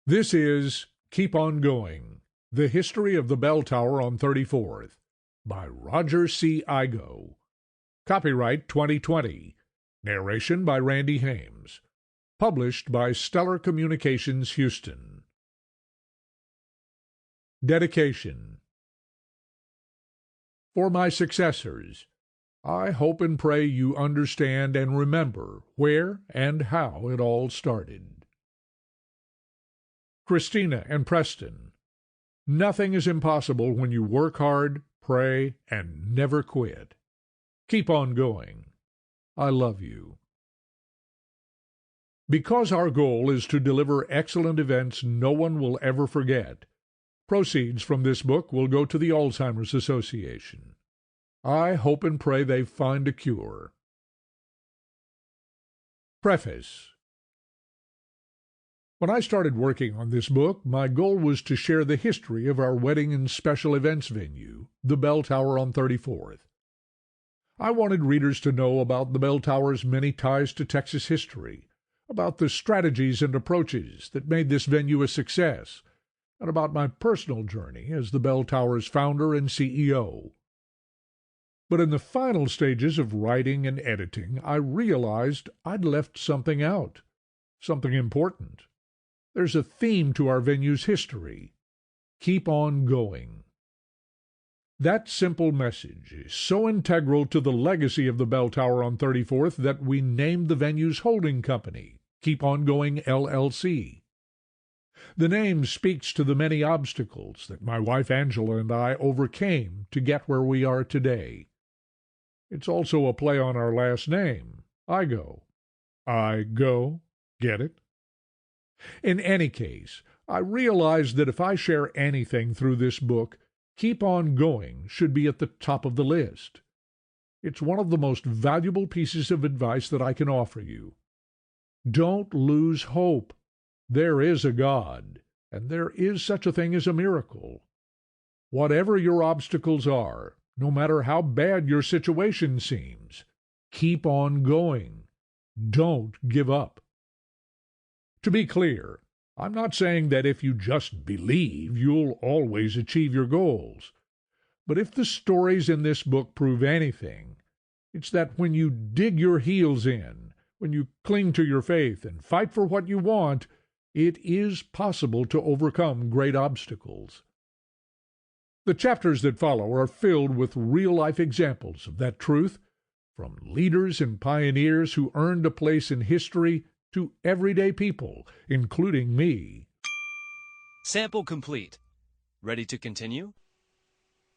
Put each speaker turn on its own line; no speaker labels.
This is Keep On Going, The History of the Bell Tower on 34th by Roger C. Igo. Copyright 2020. Narration by Randy Hames. Published by Stellar Communications, Houston. Dedication. For my successors, I hope and pray you understand and remember where and how it all started. Christina and Preston, nothing is impossible when you work hard, pray, and never quit. Keep on going. I love you. Because our goal is to deliver excellent events no one will ever forget, proceeds from this book will go to the Alzheimer's Association. I hope and pray they find a cure. Preface. When I started working on this book, my goal was to share the history of our wedding and special events venue, the Bell Tower on 34th. I wanted readers to know about the Bell Tower's many ties to Texas history, about the strategies and approaches that made this venue a success, and about my personal journey as the Bell Tower's founder and CEO. But in the final stages of writing and editing, I realized I'd left something out, something important. There's a theme to our venue's history. Keep on going. That simple message is so integral to the legacy of the Bell Tower on 34th that we named the venue's holding company, Keep On Going LLC. The name speaks to the many obstacles that my wife Angela and I overcame to get where we are today. It's also a play on our last name, Igo. I go, get it? In any case, I realized that if I share anything through this book, Keep On Going should be at the top of the list. It's one of the most valuable pieces of advice that I can offer you. Don't lose hope. There is a God, and there is such a thing as a miracle. Whatever your obstacles are, no matter how bad your situation seems, keep on going. Don't give up. To be clear, I'm not saying that if you just believe, you'll always achieve your goals. But if the stories in this book prove anything, it's that when you dig your heels in, when you cling to your faith and fight for what you want, it is possible to overcome great obstacles. The chapters that follow are filled with real-life examples of that truth, from leaders and pioneers who earned a place in history to everyday people, including me.
Sample complete. Ready to continue?